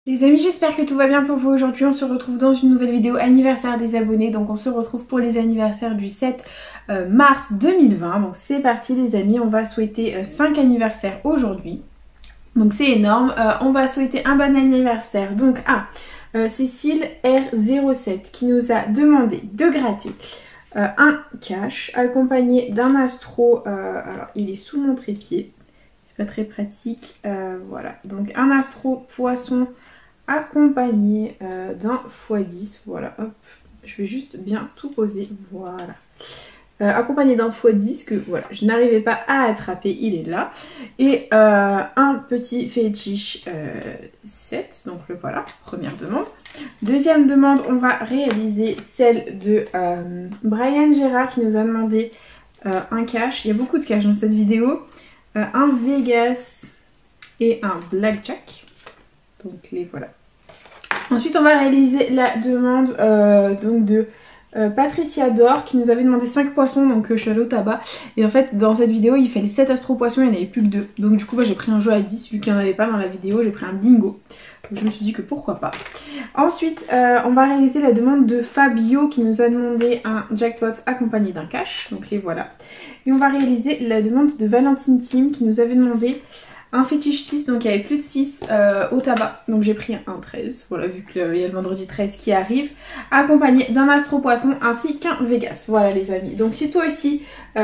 Les amis, j'espère que tout va bien pour vous. Aujourd'hui, on se retrouve dans une nouvelle vidéo anniversaire des abonnés. Donc on se retrouve pour les anniversaires du 7 mars 2020. Donc c'est parti les amis, on va souhaiter 5 anniversaires aujourd'hui. Donc c'est énorme. On va souhaiter un bon anniversaire donc à Cécile R07 qui nous a demandé de gratter un cash accompagné d'un astro. Alors il est sous mon trépied, c'est pas très pratique. Voilà, donc un astro poisson accompagné d'un x10. Voilà, hop, je vais juste bien tout poser. Voilà. Accompagné d'un x10 que voilà, je n'arrivais pas à attraper, il est là. Et un petit fétiche 7, donc le voilà, première demande. Deuxième demande, on va réaliser celle de Brian Gérard qui nous a demandé un cash. Il y a beaucoup de cash dans cette vidéo. Un Vegas et un Blackjack. Donc les voilà. Ensuite, on va réaliser la demande donc de Patricia Dor qui nous avait demandé 5 poissons, donc je suis allée au tabac. Et en fait, dans cette vidéo, il fallait 7 astro poissons, il n'y en avait plus que 2. Donc du coup, j'ai pris un jeu à 10, vu qu'il n'y en avait pas dans la vidéo, j'ai pris un bingo. Donc je me suis dit que pourquoi pas. Ensuite, on va réaliser la demande de Fabio qui nous a demandé un jackpot accompagné d'un cash. Donc les voilà. Et on va réaliser la demande de Valentine Tim qui nous avait demandé un fétiche 6, donc il y avait plus de 6 au tabac, donc j'ai pris un 13, voilà, vu qu'il y a le vendredi 13 qui arrive, accompagné d'un astro poisson ainsi qu'un Vegas, voilà les amis. Donc si toi aussi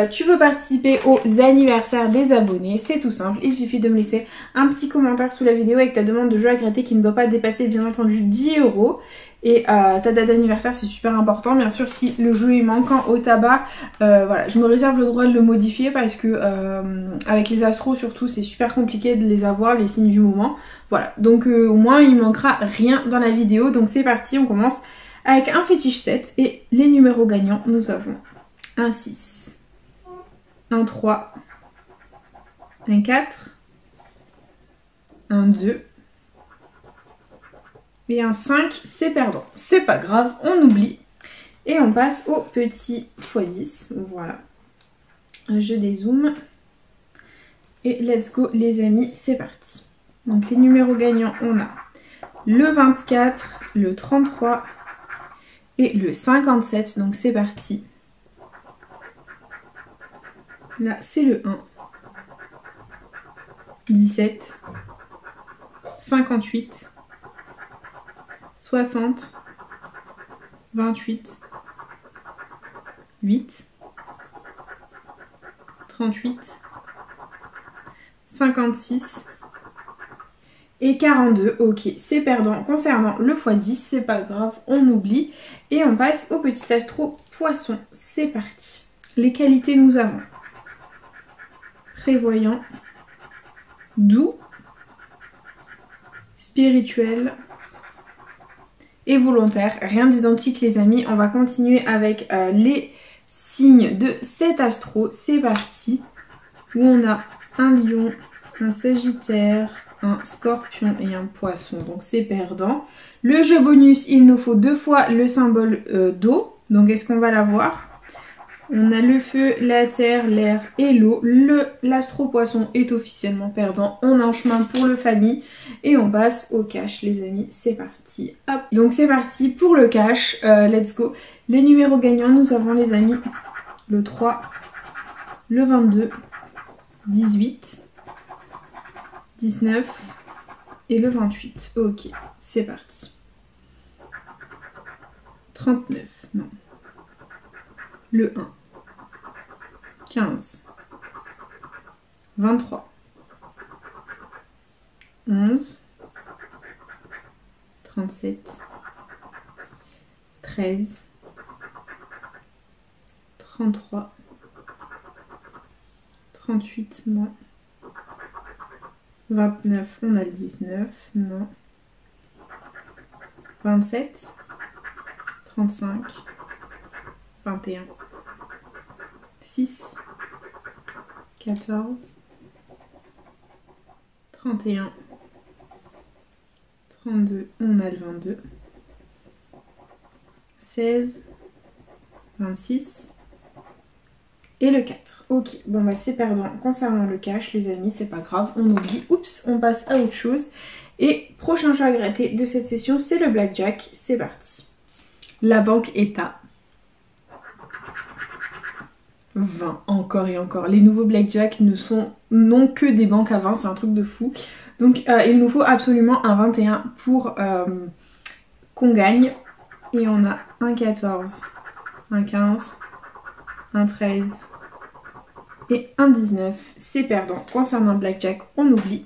tu veux participer aux anniversaires des abonnés, c'est tout simple, il suffit de me laisser un petit commentaire sous la vidéo avec ta demande de jeu à gratter qui ne doit pas dépasser bien entendu 10 €. Et ta date d'anniversaire, c'est super important. Bien sûr, si le jeu est manquant au tabac, voilà, je me réserve le droit de le modifier parce que avec les astros surtout, c'est super compliqué de les avoir, les signes du moment. Voilà, donc au moins il manquera rien dans la vidéo. Donc c'est parti, on commence avec un fétiche 7 et les numéros gagnants, nous avons un 6, un 3, un 4, un 2, et un 5, c'est perdant. C'est pas grave, on oublie. Et on passe au petit x10. Voilà. Je dézoome. Et let's go les amis, c'est parti. Donc les numéros gagnants, on a le 24, le 33 et le 57. Donc c'est parti. Là, c'est le 1. 17. 58. 60, 28, 8, 38, 56 et 42. Ok, c'est perdant. Concernant le x10, c'est pas grave, on oublie. Et on passe au petit astro poisson. C'est parti. Les qualités, nous avons prévoyant, doux, spirituel et volontaire, rien d'identique les amis. On va continuer avec les signes de cet astro, c'est parti, où on a un lion, un sagittaire, un scorpion et un poisson, donc c'est perdant. Le jeu bonus, il nous faut 2 fois le symbole d'eau, donc est-ce qu'on va l'avoir? On a le feu, la terre, l'air et l'eau. L'astro poisson est officiellement perdant. On est en chemin pour le Fanny. Et on passe au cash les amis. C'est parti. Hop. Donc c'est parti pour le cash. Let's go. Les numéros gagnants, nous avons les amis. Le 3, le 22, 18, 19 et le 28. Ok, c'est parti. 39, non. Le 1, 15, 23, 11, 37, 13, 33, 38, non. 29, on a le 19, non. 27, 35, 21, 6, 14, 31, 32, on a le 22, 16, 26 et le 4. Ok, bon bah c'est perdant concernant le cash les amis, c'est pas grave, on oublie. Oups, on passe à autre chose. Et prochain jeu à gratter de cette session, c'est le blackjack. C'est parti. La banque est à 20, encore et encore. Les nouveaux blackjack n'ont que des banques à 20, c'est un truc de fou. Donc il nous faut absolument un 21 pour qu'on gagne. Et on a un 14, un 15, un 13 et un 19. C'est perdant. Concernant le blackjack, on oublie.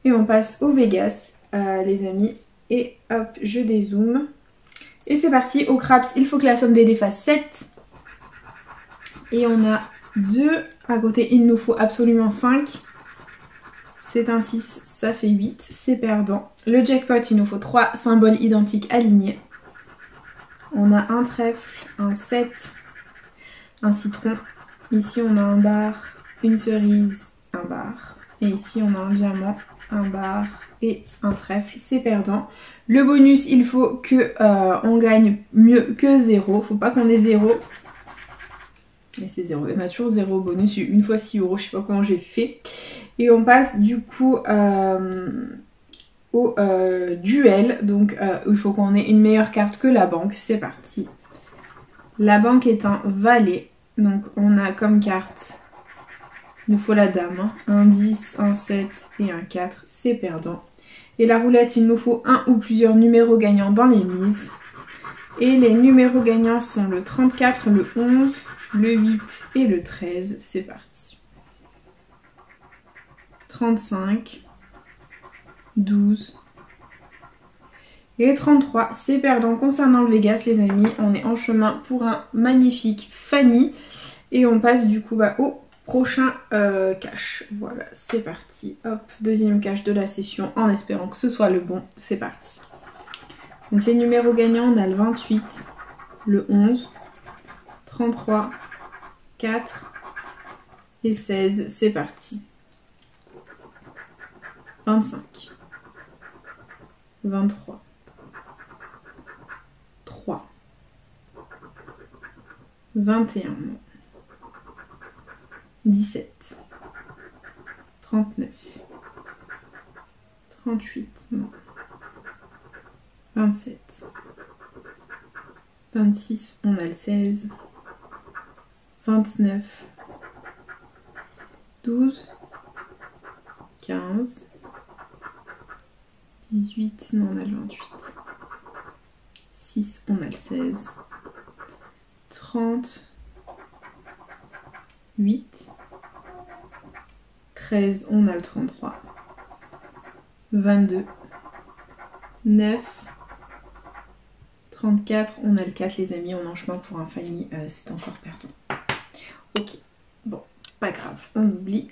Et on passe au Vegas, les amis. Et hop, je dézoome. Et c'est parti. Au craps, il faut que la somme des dés fasse 7. Et on a 2. À côté, il nous faut absolument 5. C'est un 6, ça fait 8. C'est perdant. Le jackpot, il nous faut 3 symboles identiques alignés. On a un trèfle, un 7, un citron. Ici, on a un bar, une cerise, un bar. Et ici, on a un diamant, un bar et un trèfle. C'est perdant. Le bonus, il faut que on gagne mieux que 0. Faut pas qu'on ait 0. Mais c'est 0. On a toujours 0 bonus. Une fois 6 €. Je sais pas comment j'ai fait. Et on passe du coup au duel. Donc il faut qu'on ait une meilleure carte que la banque. C'est parti. La banque est un valet. Donc on a comme carte, il nous faut la dame. Un 10, un 7 et un 4. C'est perdant. Et la roulette, il nous faut un ou plusieurs numéros gagnants dans les mises. Et les numéros gagnants sont le 34, le 11, le 8 et le 13. C'est parti. 35, 12 et 33. C'est perdant. Concernant le Vegas, les amis, on est en chemin pour un magnifique Fanny. Et on passe du coup au prochain cash. Voilà, c'est parti. Hop, deuxième cash de la session en espérant que ce soit le bon. C'est parti. Donc les numéros gagnants, on a le 28, le 11, 33, 4 et 16. C'est parti. 25, 23, 3, 21, 17, 39, 38, non, 27, 26, on a le 16, 29, 12, 15, 18, non, on a le 28, 6, on a le 16, 30, 8, 13, on a le 33, 22, 9, 34, on a le 4, les amis, on est en chemin pour un Fanny, c'est encore perdant. Ok, bon, pas grave, on oublie.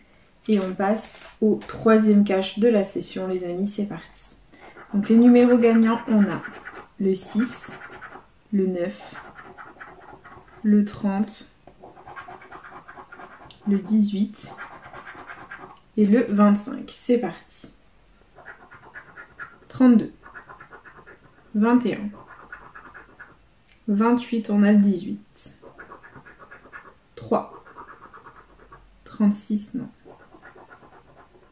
Et on passe au troisième cash de la session, les amis, c'est parti. Donc les numéros gagnants, on a le 6, le 9, le 30, le 18 et le 25. C'est parti. 32, 21, 28, on a le 18, 3, 36, non,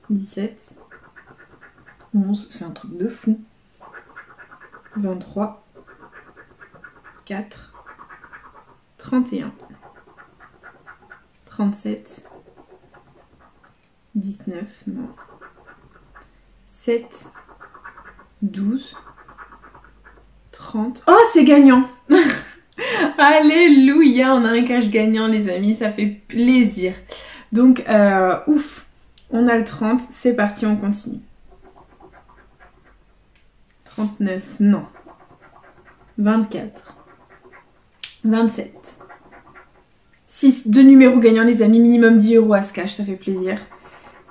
17, 11, c'est un truc de fou, 23, 4, 31, 37, 19, non, 7, 12, 30. Oh, c'est gagnant. Alléluia, on a un cash gagnant, les amis, ça fait plaisir. Donc, ouf, on a le 30, c'est parti, on continue. 39, non. 24, 27, 6, deux numéros gagnants, les amis, minimum 10 € à ce cash, ça fait plaisir.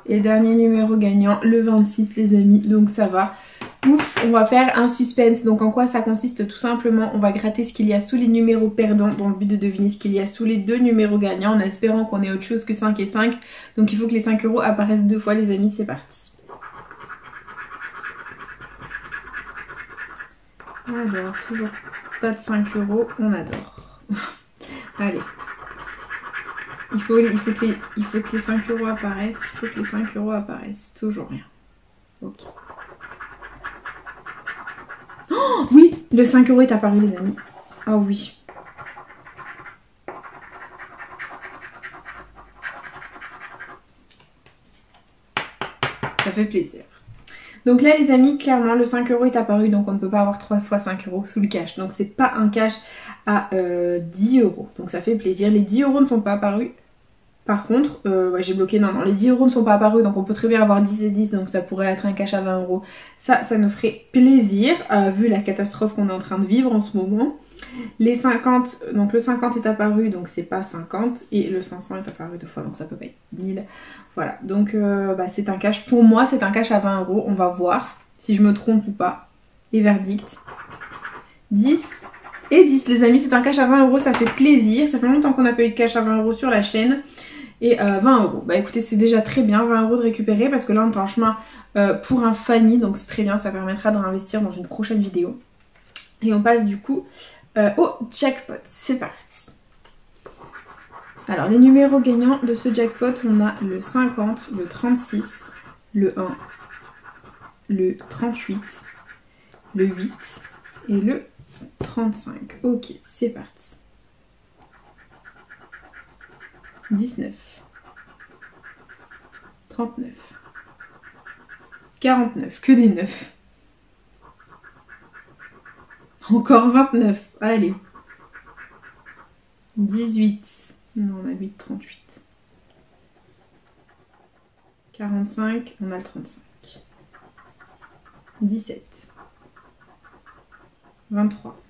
Et dernier numéro gagnant, le 26, les amis, donc ça va. Ouf, on va faire un suspense. Donc en quoi ça consiste? Tout simplement, on va gratter ce qu'il y a sous les numéros perdants dans le but de deviner ce qu'il y a sous les deux numéros gagnants en espérant qu'on ait autre chose que 5 et 5. Donc il faut que les 5 € apparaissent 2 fois, les amis, c'est parti. Alors, toujours pas de 5 €, on adore. Allez. Il faut que les 5 € apparaissent, il faut que les 5 € apparaissent. Toujours rien. Ok. Oh, oui, le 5 € est apparu les amis. Ah oui. Ça fait plaisir. Donc là les amis, clairement le 5 € est apparu, donc on ne peut pas avoir 3 fois 5 € sous le cash. Donc c'est pas un cash à 10 €. Donc ça fait plaisir. Les 10 € ne sont pas apparus. Par contre, ouais, j'ai bloqué, non, les 10 € ne sont pas apparus, donc on peut très bien avoir 10 et 10, donc ça pourrait être un cash à 20 €. Ça nous ferait plaisir, vu la catastrophe qu'on est en train de vivre en ce moment. Les 50, donc le 50 est apparu, donc c'est pas 50, et le 500 est apparu 2 fois, donc ça peut pas être 1000. Voilà, donc c'est un cash, pour moi c'est un cash à 20 €, on va voir si je me trompe ou pas. Et verdict, 10 et 10 les amis, c'est un cash à 20 €, ça fait plaisir, ça fait longtemps qu'on n'a pas eu de cash à 20 € sur la chaîne. Et 20 €. Bah écoutez, c'est déjà très bien, 20 € de récupérer parce que là on est en chemin pour un Fanny, donc c'est très bien, ça permettra de réinvestir dans une prochaine vidéo. Et on passe du coup au jackpot, c'est parti. Alors les numéros gagnants de ce jackpot, on a le 50, le 36, le 1, le 38, le 8 et le 35. Ok, c'est parti. 19, 39, 49, que des 9. Encore 29, allez. 18, non on a 8, 38. 45, on a le 35. 17, 23,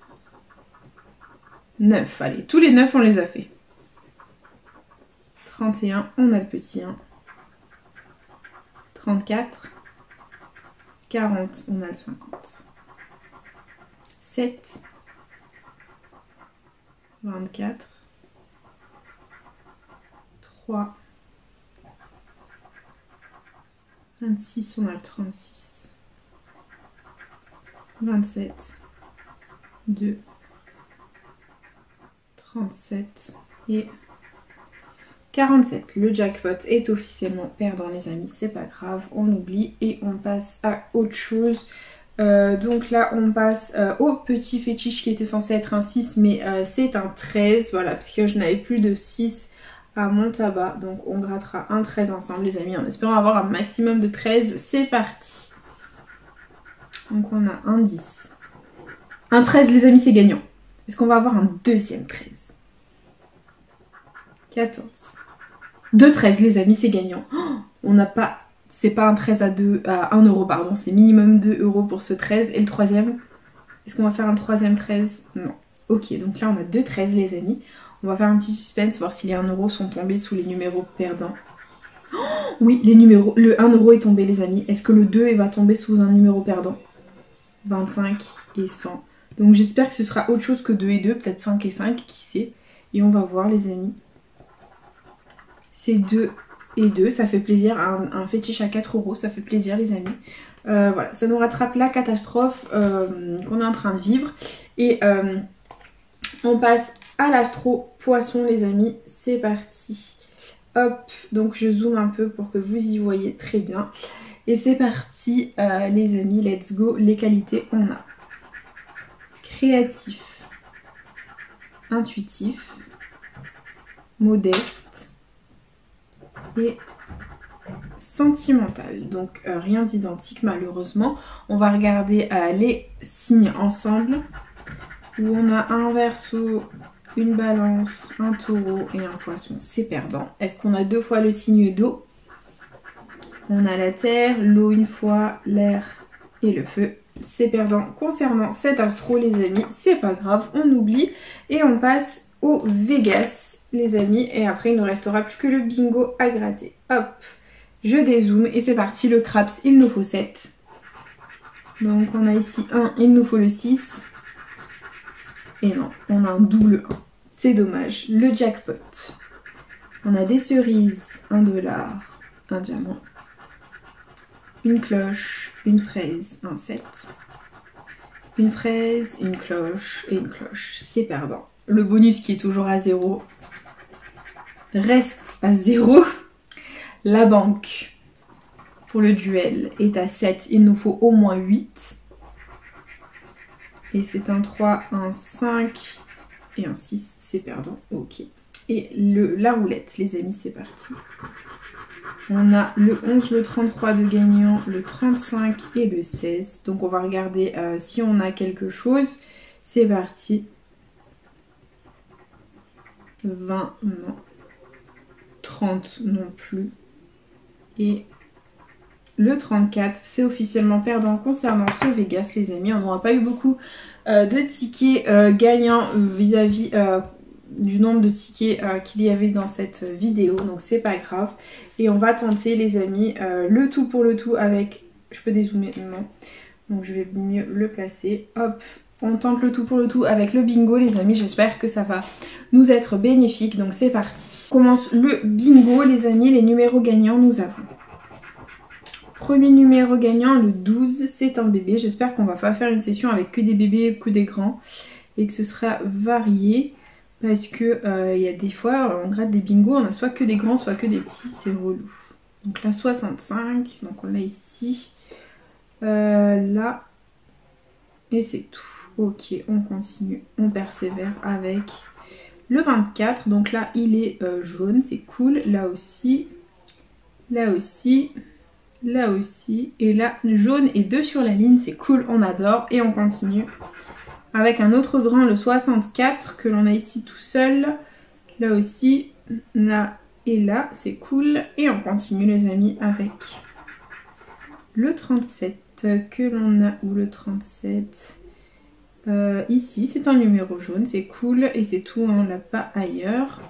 9, allez, tous les 9 on les a fait. 31, on a le petit 1. 34, 40, on a le 50. 7, 24, 3, 26, on a le 36. 27, 2, 37 et 47. Le jackpot est officiellement perdant les amis, c'est pas grave, on oublie et on passe à autre chose. Donc là on passe au petit fétiche qui était censé être un 6 mais c'est un 13, voilà, parce que je n'avais plus de 6 à mon tabac. Donc on grattera un 13 ensemble les amis en espérant avoir un maximum de 13. C'est parti. Donc on a un 10. Un 13 les amis, c'est gagnant. Est-ce qu'on va avoir un deuxième 13? 14. 2 13 les amis, c'est gagnant. Oh, on n'a pas... C'est pas un 13 à 1 € pardon, c'est minimum 2 € pour ce 13. Et le troisième, est-ce qu'on va faire un troisième 13? Non. Ok, donc là on a 2 13 les amis. On va faire un petit suspense, voir si les 1 € sont tombés sous les numéros perdants. Oh, oui, les numéros, le 1 € est tombé les amis. Est-ce que le 2 va tomber sous un numéro perdant? 25 et 100. Donc j'espère que ce sera autre chose que 2 et 2, peut-être 5 et 5, qui sait. Et on va voir les amis. C'est 2 et 2, ça fait plaisir, un fétiche à 4 €, ça fait plaisir les amis. Voilà, ça nous rattrape la catastrophe qu'on est en train de vivre. Et on passe à l'astro poisson les amis, c'est parti. Hop, donc je zoome un peu pour que vous y voyez très bien. Et c'est parti les amis, let's go. Les qualités, on a créatif, intuitif, modeste et sentimental. Donc rien d'identique malheureusement. On va regarder les signes ensemble. Où on a un verseau, une balance, un taureau et un poisson. C'est perdant. Est-ce qu'on a 2 fois le signe d'eau? On a la terre, l'eau une fois, l'air et le feu. C'est perdant concernant cet astro les amis. C'est pas grave, on oublie. Et on passe au Vegas les amis. Et après il ne nous restera plus que le bingo à gratter. Hop, je dézoome et c'est parti. Le craps, il nous faut 7. Donc on a ici 1, il nous faut le 6. Et non, on a un double 1. C'est dommage. Le jackpot. On a des cerises, 1 $, un diamant, une cloche, une fraise, un 7. Une fraise, une cloche et une cloche. C'est perdant. Le bonus qui est toujours à 0 reste à 0. La banque pour le duel est à 7. Il nous faut au moins 8. Et c'est un 3, un 5 et un 6, c'est perdant. Ok. Et la roulette, les amis, c'est parti. On a le 11, le 33 de gagnant, le 35 et le 16. Donc on va regarder si on a quelque chose. C'est parti. 20, non. 30 non plus. Et le 34, c'est officiellement perdant concernant ce Vegas, les amis. On n'aura pas eu beaucoup de tickets gagnants vis-à-vis du nombre de tickets qu'il y avait dans cette vidéo. Donc c'est pas grave. Et on va tenter, les amis, le tout pour le tout avec... Je peux dézoomer? Non. Donc je vais mieux le placer. Hop, on tente le tout pour le tout avec le bingo, les amis. J'espère que ça va nous être bénéfique. Donc c'est parti. On commence le bingo, les amis. Les numéros gagnants, nous avons... Premier numéro gagnant, le 12, c'est un bébé. J'espère qu'on va pas faire une session avec que des bébés, que des grands. Et que ce sera varié. Parce que il y a des fois, on gratte des bingos, on a soit que des grands, soit que des petits. C'est relou. Donc là, 65. Donc on l'a ici. Là. Et c'est tout. Ok, on continue. On persévère avec le 24. Donc là, il est jaune. C'est cool. Là aussi. Là aussi. Là aussi, et là jaune et 2 sur la ligne, c'est cool, on adore. Et on continue avec un autre grand, le 64, que l'on a ici tout seul. Là aussi, là et là, c'est cool. Et on continue, les amis, avec le 37 que l'on a, ou le 37 ici, c'est un numéro jaune, c'est cool. Et c'est tout, on l'a pas ailleurs.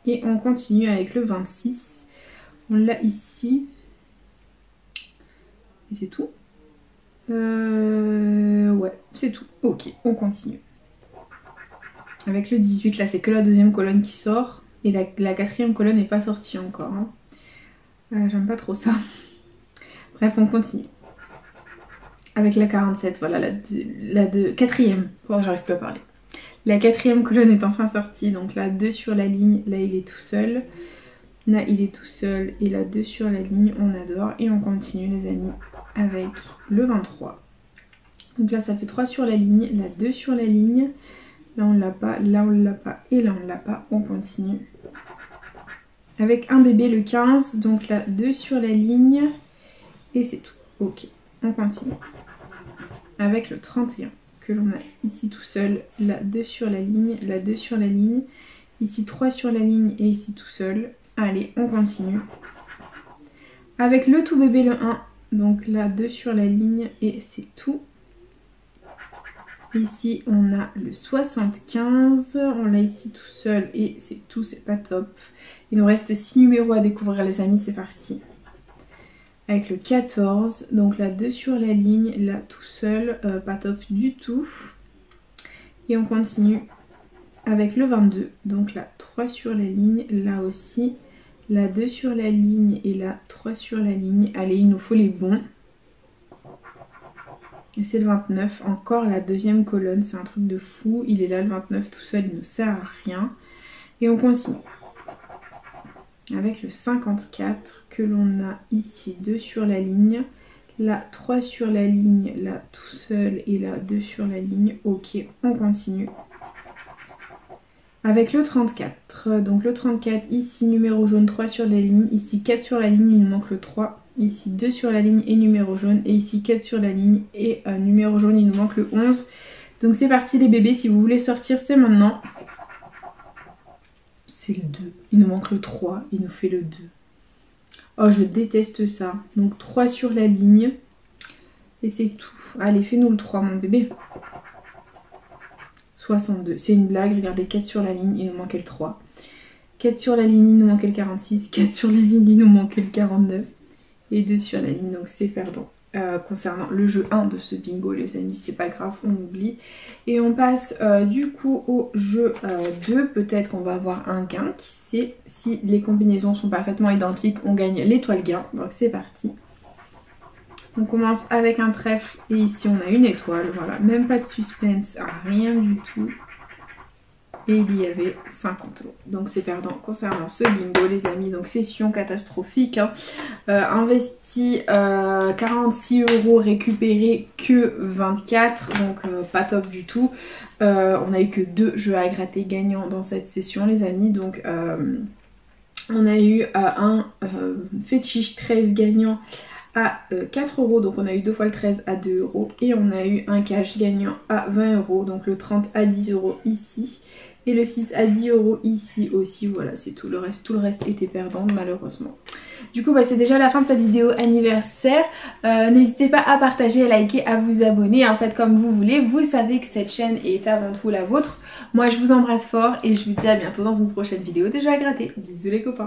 Et on continue avec le 26, on l'a ici. Et c'est tout. Ouais, c'est tout. Ok, on continue. Avec le 18, là c'est que la deuxième colonne qui sort. Et la quatrième colonne n'est pas sortie encore. Hein. J'aime pas trop ça. Bref, on continue. Avec la 47, voilà, quatrième. Oh, j'arrive plus à parler. La quatrième colonne est enfin sortie. Donc là, 2 sur la ligne. Là, il est tout seul. Là, il est tout seul. Et là, 2 sur la ligne. On adore. Et on continue, les amis, avec le 23. Donc là, ça fait 3 sur la ligne. Là, 2 sur la ligne. Là, on l'a pas. Là, on l'a pas. Et là, on l'a pas. On continue. Avec un bébé, le 15. Donc là, 2 sur la ligne. Et c'est tout. Ok. On continue. Avec le 31. Que l'on a ici tout seul. Là, 2 sur la ligne. Là, 2 sur la ligne. Ici, 3 sur la ligne. Et ici, tout seul. Allez, on continue. Avec le tout bébé, le 1. Donc là, 2 sur la ligne et c'est tout. Ici, on a le 75. On l'a ici tout seul et c'est tout, c'est pas top. Il nous reste 6 numéros à découvrir, les amis, c'est parti. Avec le 14. Donc là, 2 sur la ligne. Là, tout seul, pas top du tout. Et on continue avec le 22. Donc là, 3 sur la ligne. Là aussi. Là, 2 sur la ligne et là, 3 sur la ligne. Allez, il nous faut les bons. Et c'est le 29. Encore la deuxième colonne. C'est un truc de fou. Il est là, le 29, tout seul. Il ne sert à rien. Et on continue. Avec le 54 que l'on a ici. 2 sur la ligne. Là, 3 sur la ligne. Là, tout seul. Et là, 2 sur la ligne. Ok, on continue. Avec le 34, donc le 34, ici numéro jaune, 3 sur la ligne, ici 4 sur la ligne, il nous manque le 3, ici 2 sur la ligne et numéro jaune, et ici 4 sur la ligne et numéro jaune, il nous manque le 11. Donc c'est parti les bébés, si vous voulez sortir, c'est maintenant. C'est le 2, il nous manque le 3, il nous fait le 2. Oh, je déteste ça. Donc 3 sur la ligne, et c'est tout. Allez, fais-nous le 3, mon bébé. 62, c'est une blague, regardez, 4 sur la ligne, il nous manquait le 3. 4 sur la ligne, il nous manquait le 46. 4 sur la ligne, il nous manquait le 49. Et 2 sur la ligne, donc c'est perdant. Concernant le jeu 1 de ce bingo, les amis, c'est pas grave, on oublie. Et on passe du coup au jeu 2. Peut-être qu'on va avoir un gain, qui sait, si les combinaisons sont parfaitement identiques, on gagne l'étoile gain. Donc c'est parti. On commence avec un trèfle et ici on a une étoile, voilà, même pas de suspense, rien du tout. et il y avait 50 €. Donc c'est perdant concernant ce bingo les amis. Donc session catastrophique, hein. Investi 46 €, récupéré que 24, donc pas top du tout. On a eu que 2 jeux à gratter gagnants dans cette session les amis. Donc on a eu un fétiche 13 gagnant à 4 €, donc on a eu 2 fois le 13 à 2 €, et on a eu un cash gagnant à 20 €, donc le 30 à 10 € ici, et le 6 à 10 € ici aussi. Voilà, c'est tout le reste était perdant malheureusement. Du coup c'est déjà la fin de cette vidéo anniversaire. N'hésitez pas à partager, à liker, à vous abonner, en fait comme vous voulez. Vous savez que cette chaîne est avant tout la vôtre. Moi je vous embrasse fort et je vous dis à bientôt dans une prochaine vidéo déjà à gratter. Bisous les copains.